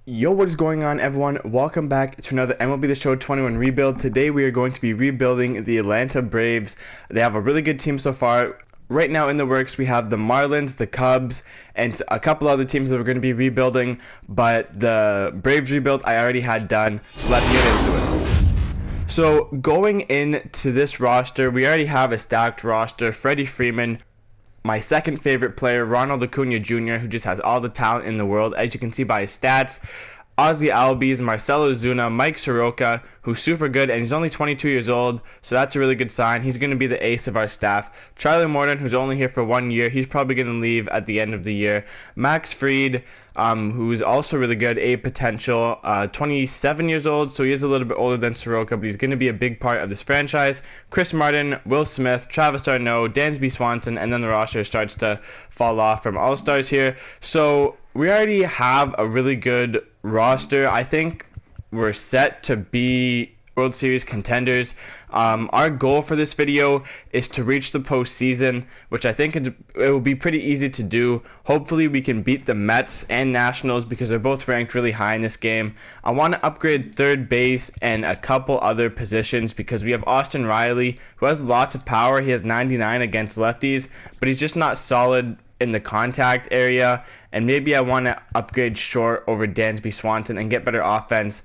Yo, what is going on, everyone? Welcome back to another MLB The Show 21 rebuild. Today we are going to be rebuilding the Atlanta Braves. They have a really good team so far. Right now in the works we have the Marlins, the Cubs, and a couple other teams that we're going to be rebuilding, but the Braves rebuild I already had done, so let's get into it. So going into this roster, we already have a stacked roster. Freddie Freeman, my second favorite player, Ronald Acuna Jr., who just has all the talent in the world, as you can see by his stats. Ozzie Albies, Marcell Ozuna, Mike Soroka, who's super good, and he's only 22 years old, so that's a really good sign. He's going to be the ace of our staff. Charlie Morton, who's only here for 1 year, he's probably going to leave at the end of the year. Max Fried, who's also really good, a potential, 27 years old, so he is a little bit older than Soroka, but he's going to be a big part of this franchise. Chris Martin, Will Smith, Travis d'Arnaud, Dansby Swanson, and then the roster starts to fall off from All-Stars here. So we already have a really good roster. I think we're set to be World Series contenders. Our goal for this video is to reach the postseason, which I think it will be pretty easy to do. Hopefully we can beat the Mets and Nationals because they're both ranked really high in this game. I want to upgrade third base and a couple other positions because we have Austin Riley, who has lots of power. He has 99 against lefties, but he's just not solid in the contact area, and maybe I want to upgrade short over Dansby Swanson and get better offense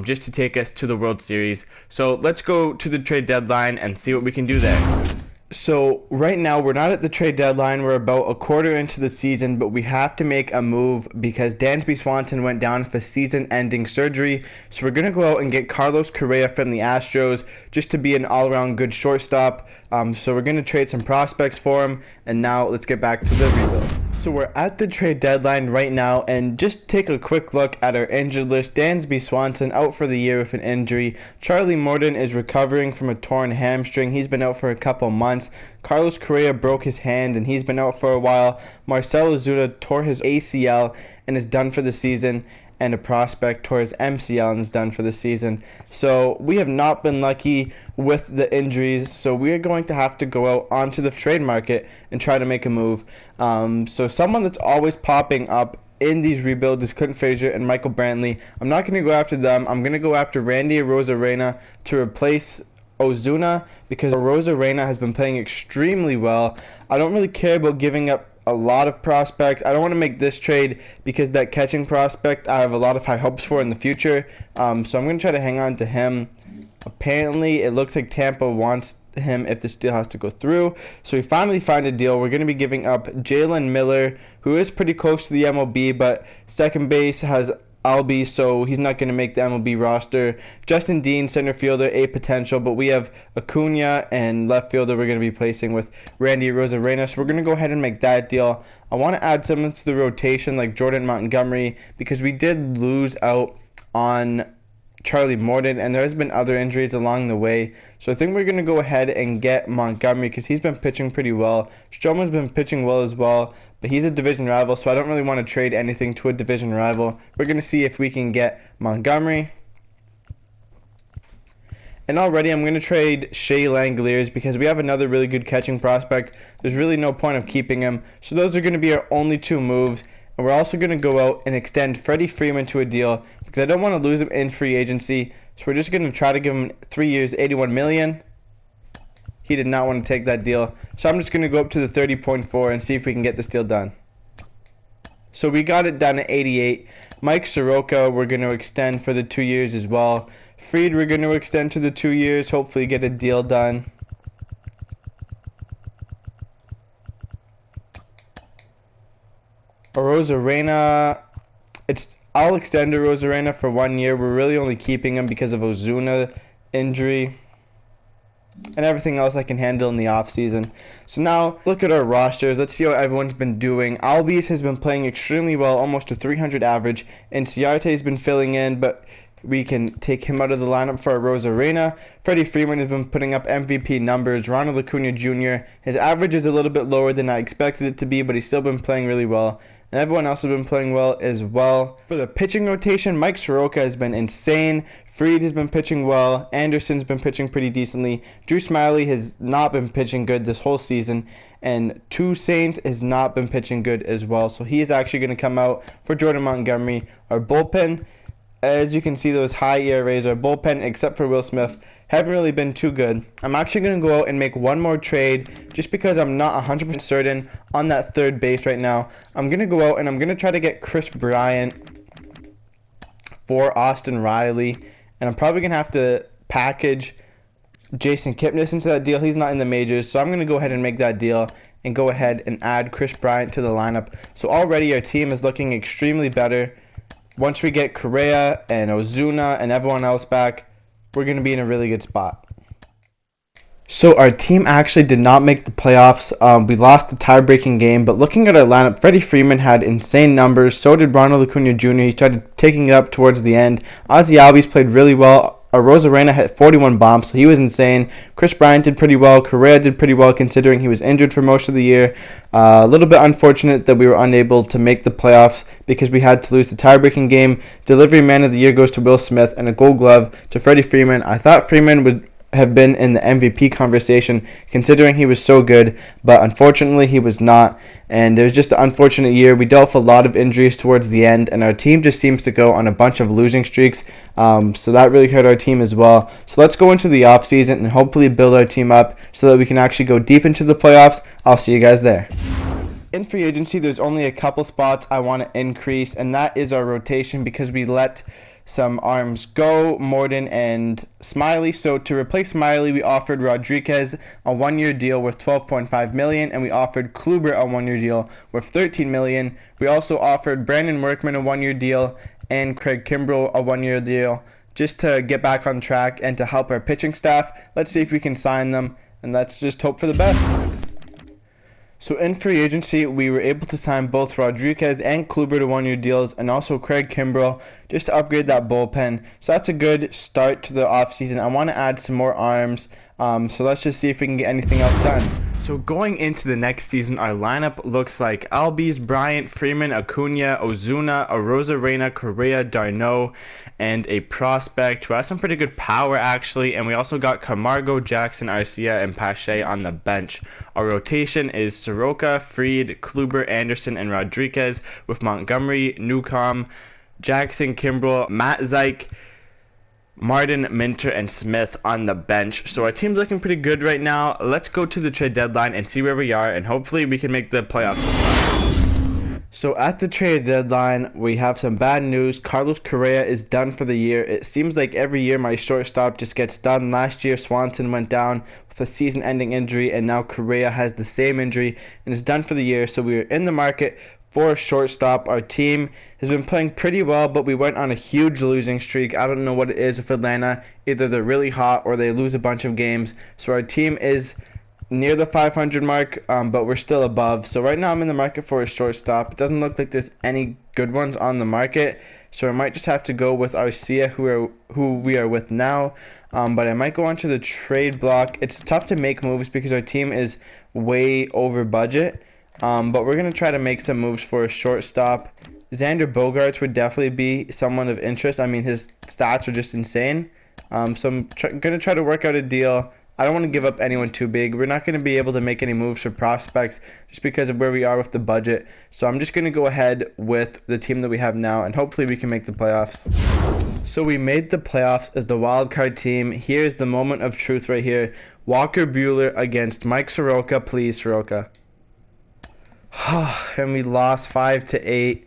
just to take us to the World Series. So let's go to the trade deadline and see what we can do there. So right now we're not at the trade deadline. We're about a quarter into the season, but we have to make a move because Dansby Swanson went down for season-ending surgery. So we're going to go out and get Carlos Correa from the Astros just to be an all-around good shortstop. So we're going to trade some prospects for him. And now let's get back to the rebuild. So we're at the trade deadline right now, and just take a quick look at our injured list. Dansby Swanson out for the year with an injury. Charlie Morton is recovering from a torn hamstring. He's been out for a couple months. Carlos Correa broke his hand and he's been out for a while. Marcell Ozuna tore his ACL and is done for the season. And a prospect tore his MCL and is done for the season. So we have not been lucky with the injuries, so we are going to have to go out onto the trade market and try to make a move. So someone that's always popping up in these rebuilds is Clint Frazier and Michael Brantley. I'm not going to go after them. I'm going to go after Randy Arozarena to replace Ozuna because Arozarena has been playing extremely well. I don't really care about giving up a lot of prospects. I don't want to make this trade because that catching prospect I have a lot of high hopes for in the future. So I'm going to try to hang on to him. Apparently, it looks like Tampa wants him if this deal has to go through. So we finally find a deal. We're going to be giving up Jalen Miller, who is pretty close to the MLB, but second base has Albies, so he's not going to make the MLB roster. Justin Dean, center fielder, a potential, but we have Acuna and left fielder we're going to be placing with Randy Arozarena, so we're going to go ahead and make that deal. I want to add someone to the rotation like Jordan Montgomery because we did lose out on Charlie Morton, and there has been other injuries along the way. So I think we're going to go ahead and get Montgomery because he's been pitching pretty well. Stroman's been pitching well as well, but he's a division rival, so I don't really want to trade anything to a division rival. We're going to see if we can get Montgomery. And already I'm going to trade Shea Langeliers because we have another really good catching prospect. There's really no point of keeping him. So those are going to be our only two moves. And we're also going to go out and extend Freddie Freeman to a deal because I don't want to lose him in free agency. So we're just going to try to give him 3 years, $81 million. He did not want to take that deal. So I'm just going to go up to the 30.4 and see if we can get this deal done. So we got it done at 88. Mike Soroka we're going to extend for the 2 years as well. Fried we're going to extend to the 2 years. Hopefully get a deal done. Arozarena, I'll extend Arozarena for 1 year. We're really only keeping him because of Ozuna injury. And everything else I can handle in the offseason. So now, look at our rosters. Let's see how everyone's been doing. Albies has been playing extremely well, almost a 300 average. And Ciarte has been filling in, but we can take him out of the lineup for Arozarena. Freddie Freeman has been putting up MVP numbers. Ronald Acuna Jr., his average is a little bit lower than I expected it to be, but he's still been playing really well. and everyone else has been playing well as well. For the pitching rotation, Mike Soroka has been insane. Fried has been pitching well. Anderson's been pitching pretty decently. Drew Smyly has not been pitching good this whole season. And Toussaint has not been pitching good as well. So he is actually going to come out for Jordan Montgomery. Our bullpen, as you can see, those high ERAs, our bullpen, except for Will Smith, haven't really been too good. I'm actually going to go out and make one more trade just because I'm not 100% certain on that third base right now. I'm going to go out and I'm going to try to get Chris Bryant for Austin Riley. And I'm probably going to have to package Jason Kipnis into that deal. He's not in the majors, so I'm going to go ahead and make that deal and go ahead and add Chris Bryant to the lineup. So already our team is looking extremely better. Once we get Correa and Ozuna and everyone else back, we're going to be in a really good spot. So our team actually did not make the playoffs. We lost the tie-breaking game, but looking at our lineup, Freddie Freeman had insane numbers. So did Ronald Acuna Jr. He started taking it up towards the end. Ozzy Albies played really well. Rosarena hit 41 bombs, so he was insane. Chris Bryant did pretty well. Correa did pretty well considering he was injured for most of the year. A little bit unfortunate that we were unable to make the playoffs because we had to lose the tie-breaking game. Delivery Man of the Year goes to Will Smith and a Gold Glove to Freddie Freeman. I thought Freeman would have been in the MVP conversation considering he was so good, but unfortunately he was not, and it was just an unfortunate year. We dealt with a lot of injuries towards the end, and our team just seems to go on a bunch of losing streaks, so that really hurt our team as well. So let's go into the offseason and hopefully build our team up so that we can actually go deep into the playoffs. I'll see you guys there. In free agency, there's only a couple spots I want to increase, and that is our rotation because we let some arms go, Morden and Smyly. So to replace Smyly, we offered Rodriguez a one-year deal worth $12.5 million, and we offered Kluber a one-year deal worth $13 million. We also offered Brandon Workman a one-year deal and Craig Kimbrell a one-year deal just to get back on track and to help our pitching staff. Let's see if we can sign them, and let's just hope for the best. So in free agency, we were able to sign both Rodriguez and Kluber to one-year deals, and also Craig Kimbrell just to upgrade that bullpen. So that's a good start to the offseason. I want to add some more arms, so let's just see if we can get anything else done. So going into the next season, our lineup looks like Albies, Bryant, Freeman, Acuna, Ozuna, Rosarena, Correa, d'Arnaud, and a prospect who has some pretty good power actually. And we also got Camargo, Jackson, Arcia, and Pache on the bench. Our rotation is Soroka, Fried, Kluber, Anderson, and Rodriguez, with Montgomery, Newcomb, Jackson, Kimbrell, Matt Zeich, Martin, Minter, and Smith on the bench. So our team's looking pretty good right now. Let's go to the trade deadline and see where we are, and hopefully we can make the playoffs. So at the trade deadline, we have some bad news. Carlos Correa is done for the year. It seems like every year my shortstop just gets done. Last year Swanson went down with a season-ending injury, and now Correa has the same injury and is done for the year. So we are in the market for a shortstop. Our team has been playing pretty well, but we went on a huge losing streak. I don't know what it is with Atlanta. Either they're really hot or they lose a bunch of games. So our team is near the 500 mark, but we're still above. So right now I'm in the market for a shortstop. It doesn't look like there's any good ones on the market, so I might just have to go with Arcia, who we are with now. But I might go onto the trade block. It's tough to make moves because our team is way over budget. But we're going to try to make some moves for a shortstop. Xander Bogaerts would definitely be someone of interest. I mean, his stats are just insane. So I'm going to try to work out a deal. I don't want to give up anyone too big. We're not going to be able to make any moves for prospects just because of where we are with the budget. So I'm just going to go ahead with the team that we have now, and hopefully we can make the playoffs. So we made the playoffs as the wild card team. Here's the moment of truth right here. Walker Buehler against Mike Soroka. Please, Soroka. And we lost 5-8.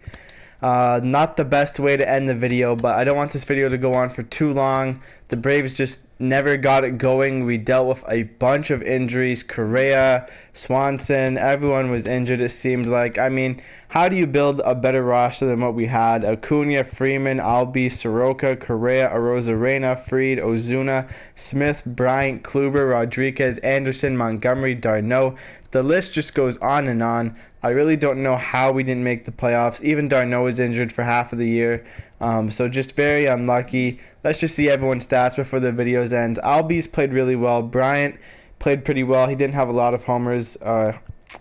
Not the best way to end the video, but I don't want this video to go on for too long. The Braves just never got it going. We dealt with a bunch of injuries. Correa, Swanson, everyone was injured, it seemed like. I mean, how do you build a better roster than what we had? Acuna, Freeman, Albies, Soroka, Correa, Arozarena, Fried, Ozuna, Smith, Bryant, Kluber, Rodriguez, Anderson, Montgomery, d'Arnaud. The list just goes on and on. I really don't know how we didn't make the playoffs. Even d'Arnaud was injured for half of the year. So just very unlucky. Let's just see everyone's stats before the videos end. Albies played really well. Bryant played pretty well. He didn't have a lot of homers.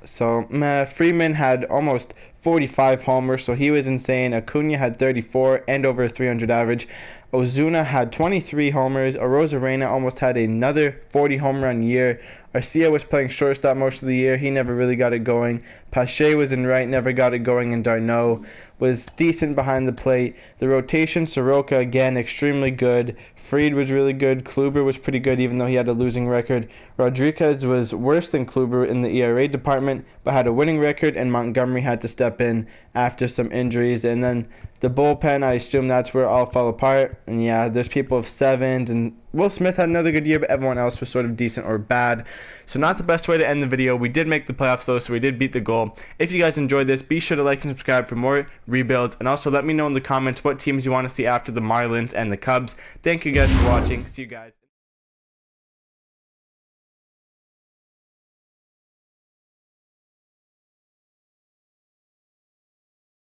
Freeman had almost 45 homers, so he was insane. Acuna had 34 and over a 300 average. Ozuna had 23 homers. Arozarena almost had another 40 home run year. Arcia was playing shortstop most of the year. He never really got it going. Pache was in right, never got it going, and Darno was decent behind the plate. The rotation, Soroka again, extremely good. Fried was really good. Kluber was pretty good, even though he had a losing record. Rodriguez was worse than Kluber in the ERA department, but had a winning record, and Montgomery had to step in after some injuries. And then the bullpen, I assume that's where it all fell apart. And yeah, there's people of 7s, and Will Smith had another good year, but everyone else was sort of decent or bad. So not the best way to end the video. We did make the playoffs though, so we did beat the goal. If you guys enjoyed this, be sure to like and subscribe for more rebuilds, and also let me know in the comments what teams you want to see after the Marlins and the Cubs. Thank you guys for watching. See you guys.